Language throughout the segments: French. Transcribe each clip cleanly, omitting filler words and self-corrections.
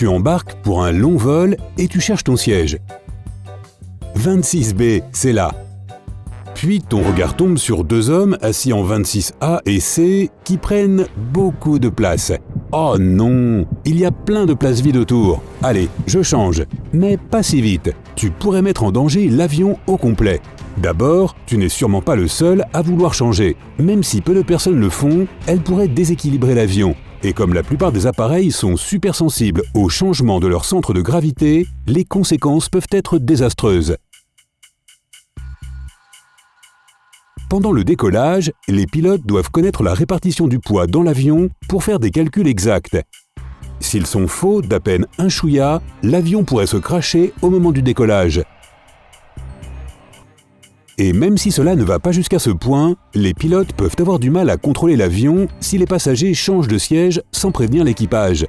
Tu embarques pour un long vol et tu cherches ton siège. 26B, c'est là. Puis ton regard tombe sur deux hommes assis en 26A et C qui prennent beaucoup de place. Oh non, il y a plein de places vides autour. Allez, je change. Mais pas si vite. Tu pourrais mettre en danger l'avion au complet. D'abord, tu n'es sûrement pas le seul à vouloir changer. Même si peu de personnes le font, elles pourraient déséquilibrer l'avion. Et comme la plupart des appareils sont super sensibles au changement de leur centre de gravité, les conséquences peuvent être désastreuses. Pendant le décollage, les pilotes doivent connaître la répartition du poids dans l'avion pour faire des calculs exacts. S'ils sont faux d'à peine un chouïa, l'avion pourrait se crasher au moment du décollage. Et même si cela ne va pas jusqu'à ce point, les pilotes peuvent avoir du mal à contrôler l'avion si les passagers changent de siège sans prévenir l'équipage.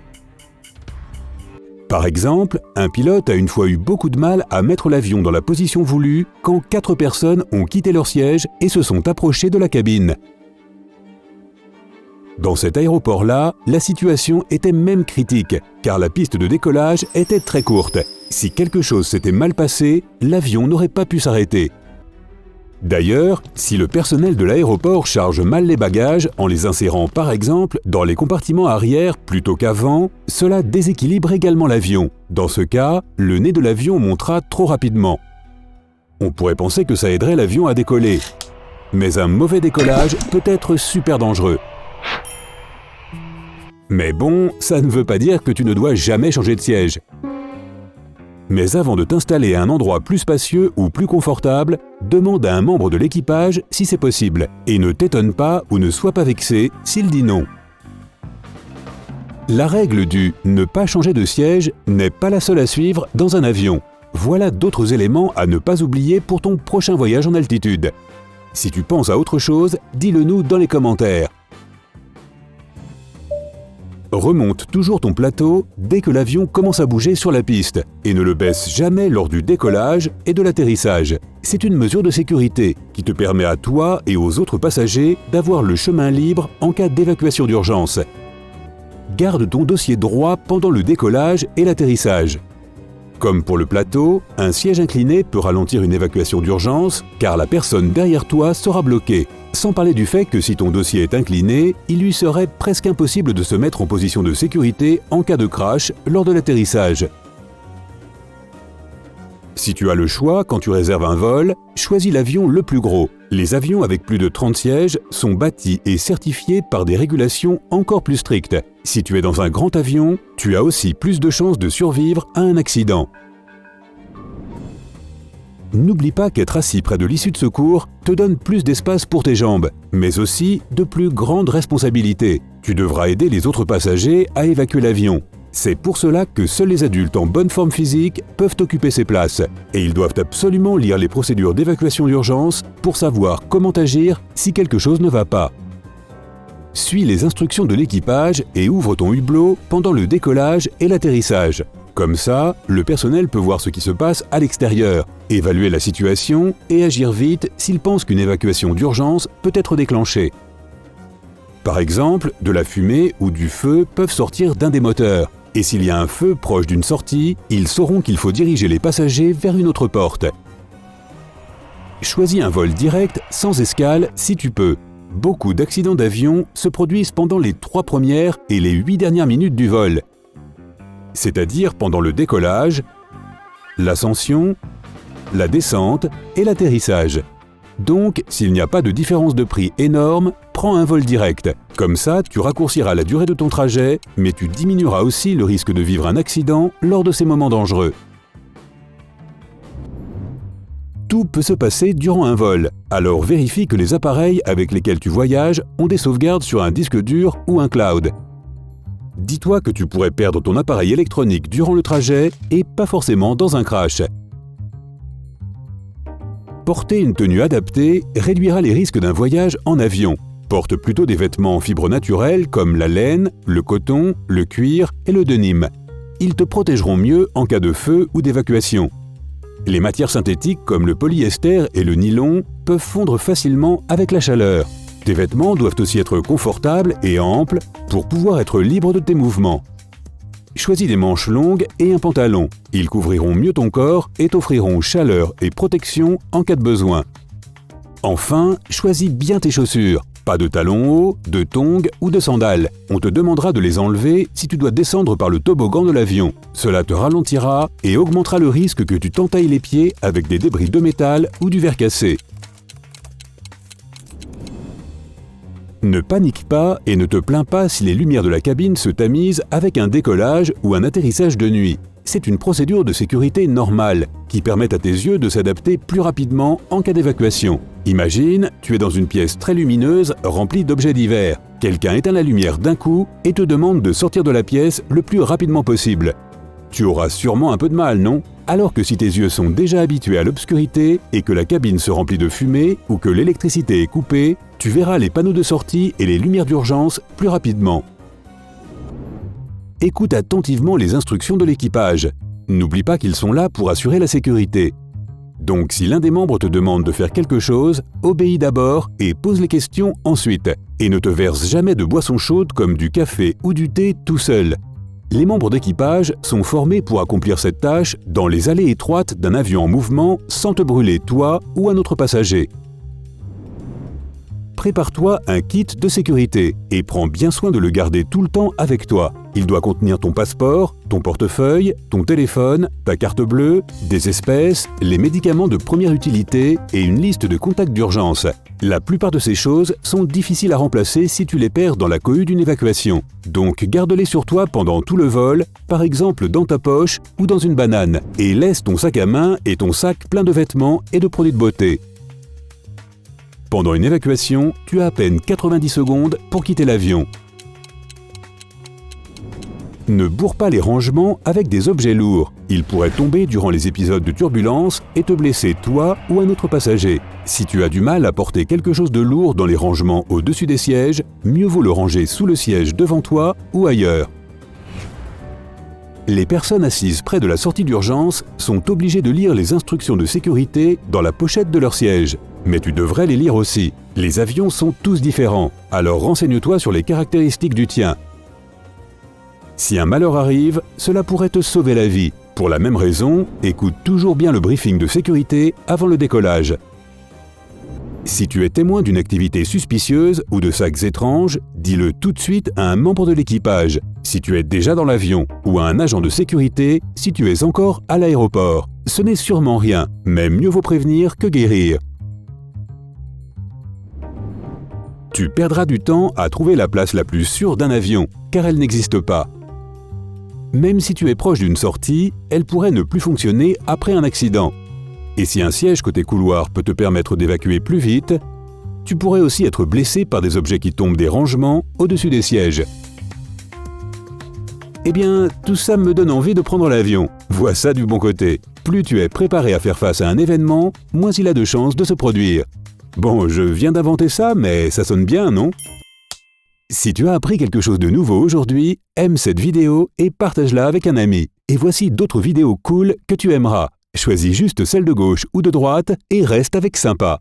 Par exemple, un pilote a une fois eu beaucoup de mal à mettre l'avion dans la position voulue quand 4 personnes ont quitté leur siège et se sont approchées de la cabine. Dans cet aéroport-là, la situation était même critique, car la piste de décollage était très courte. Si quelque chose s'était mal passé, l'avion n'aurait pas pu s'arrêter. D'ailleurs, si le personnel de l'aéroport charge mal les bagages en les insérant par exemple dans les compartiments arrière plutôt qu'avant, cela déséquilibre également l'avion. Dans ce cas, le nez de l'avion montera trop rapidement. On pourrait penser que ça aiderait l'avion à décoller. Mais un mauvais décollage peut être super dangereux. Mais bon, ça ne veut pas dire que tu ne dois jamais changer de siège. Mais avant de t'installer à un endroit plus spacieux ou plus confortable, demande à un membre de l'équipage si c'est possible et ne t'étonne pas ou ne sois pas vexé s'il dit non. La règle du « ne pas changer de siège » n'est pas la seule à suivre dans un avion. Voilà d'autres éléments à ne pas oublier pour ton prochain voyage en altitude. Si tu penses à autre chose, dis-le nous dans les commentaires. Remonte toujours ton plateau dès que l'avion commence à bouger sur la piste et ne le baisse jamais lors du décollage et de l'atterrissage. C'est une mesure de sécurité qui te permet à toi et aux autres passagers d'avoir le chemin libre en cas d'évacuation d'urgence. Garde ton dossier droit pendant le décollage et l'atterrissage. Comme pour le plateau, un siège incliné peut ralentir une évacuation d'urgence car la personne derrière toi sera bloquée. Sans parler du fait que si ton dossier est incliné, il lui serait presque impossible de se mettre en position de sécurité en cas de crash lors de l'atterrissage. Si tu as le choix quand tu réserves un vol, choisis l'avion le plus gros. Les avions avec plus de 30 sièges sont bâtis et certifiés par des régulations encore plus strictes. Si tu es dans un grand avion, tu as aussi plus de chances de survivre à un accident. N'oublie pas qu'être assis près de l'issue de secours te donne plus d'espace pour tes jambes, mais aussi de plus grandes responsabilités. Tu devras aider les autres passagers à évacuer l'avion. C'est pour cela que seuls les adultes en bonne forme physique peuvent occuper ces places. Et ils doivent absolument lire les procédures d'évacuation d'urgence pour savoir comment agir si quelque chose ne va pas. Suis les instructions de l'équipage et ouvre ton hublot pendant le décollage et l'atterrissage. Comme ça, le personnel peut voir ce qui se passe à l'extérieur, évaluer la situation et agir vite s'il pense qu'une évacuation d'urgence peut être déclenchée. Par exemple, de la fumée ou du feu peuvent sortir d'un des moteurs. Et s'il y a un feu proche d'une sortie, ils sauront qu'il faut diriger les passagers vers une autre porte. Choisis un vol direct sans escale si tu peux. Beaucoup d'accidents d'avion se produisent pendant les 3 premières et les 8 dernières minutes du vol. C'est-à-dire pendant le décollage, l'ascension, la descente et l'atterrissage. Donc, s'il n'y a pas de différence de prix énorme, prends un vol direct. Comme ça, tu raccourciras la durée de ton trajet, mais tu diminueras aussi le risque de vivre un accident lors de ces moments dangereux. Tout peut se passer durant un vol, alors vérifie que les appareils avec lesquels tu voyages ont des sauvegardes sur un disque dur ou un cloud. Dis-toi que tu pourrais perdre ton appareil électronique durant le trajet et pas forcément dans un crash. Porter une tenue adaptée réduira les risques d'un voyage en avion. Porte plutôt des vêtements en fibres naturelles comme la laine, le coton, le cuir et le denim. Ils te protégeront mieux en cas de feu ou d'évacuation. Les matières synthétiques comme le polyester et le nylon peuvent fondre facilement avec la chaleur. Tes vêtements doivent aussi être confortables et amples pour pouvoir être libre de tes mouvements. Choisis des manches longues et un pantalon. Ils couvriront mieux ton corps et t'offriront chaleur et protection en cas de besoin. Enfin, choisis bien tes chaussures. Pas de talons hauts, de tongs ou de sandales. On te demandera de les enlever si tu dois descendre par le toboggan de l'avion. Cela te ralentira et augmentera le risque que tu t'entailles les pieds avec des débris de métal ou du verre cassé. Ne panique pas et ne te plains pas si les lumières de la cabine se tamisent avec un décollage ou un atterrissage de nuit. C'est une procédure de sécurité normale qui permet à tes yeux de s'adapter plus rapidement en cas d'évacuation. Imagine, tu es dans une pièce très lumineuse remplie d'objets divers. Quelqu'un éteint la lumière d'un coup et te demande de sortir de la pièce le plus rapidement possible. Tu auras sûrement un peu de mal, non? Alors que si tes yeux sont déjà habitués à l'obscurité et que la cabine se remplit de fumée ou que l'électricité est coupée, tu verras les panneaux de sortie et les lumières d'urgence plus rapidement. Écoute attentivement les instructions de l'équipage. N'oublie pas qu'ils sont là pour assurer la sécurité. Donc si l'un des membres te demande de faire quelque chose, obéis d'abord et pose les questions ensuite. Et ne te verse jamais de boissons chaudes comme du café ou du thé tout seul. Les membres d'équipage sont formés pour accomplir cette tâche dans les allées étroites d'un avion en mouvement sans te brûler toi ou un autre passager. Prépare-toi un kit de sécurité et prends bien soin de le garder tout le temps avec toi. Il doit contenir ton passeport, ton portefeuille, ton téléphone, ta carte bleue, des espèces, les médicaments de première utilité et une liste de contacts d'urgence. La plupart de ces choses sont difficiles à remplacer si tu les perds dans la cohue d'une évacuation. Donc garde-les sur toi pendant tout le vol, par exemple dans ta poche ou dans une banane, et laisse ton sac à main et ton sac plein de vêtements et de produits de beauté. Pendant une évacuation, tu as à peine 90 secondes pour quitter l'avion. Ne bourre pas les rangements avec des objets lourds. Ils pourraient tomber durant les épisodes de turbulence et te blesser toi ou un autre passager. Si tu as du mal à porter quelque chose de lourd dans les rangements au-dessus des sièges, mieux vaut le ranger sous le siège devant toi ou ailleurs. Les personnes assises près de la sortie d'urgence sont obligées de lire les instructions de sécurité dans la pochette de leur siège. Mais tu devrais les lire aussi. Les avions sont tous différents, alors renseigne-toi sur les caractéristiques du tien. Si un malheur arrive, cela pourrait te sauver la vie. Pour la même raison, écoute toujours bien le briefing de sécurité avant le décollage. Si tu es témoin d'une activité suspicieuse ou de sacs étranges, dis-le tout de suite à un membre de l'équipage, si tu es déjà dans l'avion, ou à un agent de sécurité si tu es encore à l'aéroport. Ce n'est sûrement rien, mais mieux vaut prévenir que guérir. Tu perdras du temps à trouver la place la plus sûre d'un avion, car elle n'existe pas. Même si tu es proche d'une sortie, elle pourrait ne plus fonctionner après un accident. Et si un siège côté couloir peut te permettre d'évacuer plus vite, tu pourrais aussi être blessé par des objets qui tombent des rangements au-dessus des sièges. Eh bien, tout ça me donne envie de prendre l'avion. Vois ça du bon côté. Plus tu es préparé à faire face à un événement, moins il a de chances de se produire. Bon, je viens d'inventer ça, mais ça sonne bien, non? Si tu as appris quelque chose de nouveau aujourd'hui, aime cette vidéo et partage-la avec un ami. Et voici d'autres vidéos cool que tu aimeras. Choisis juste celle de gauche ou de droite et reste avec sympa.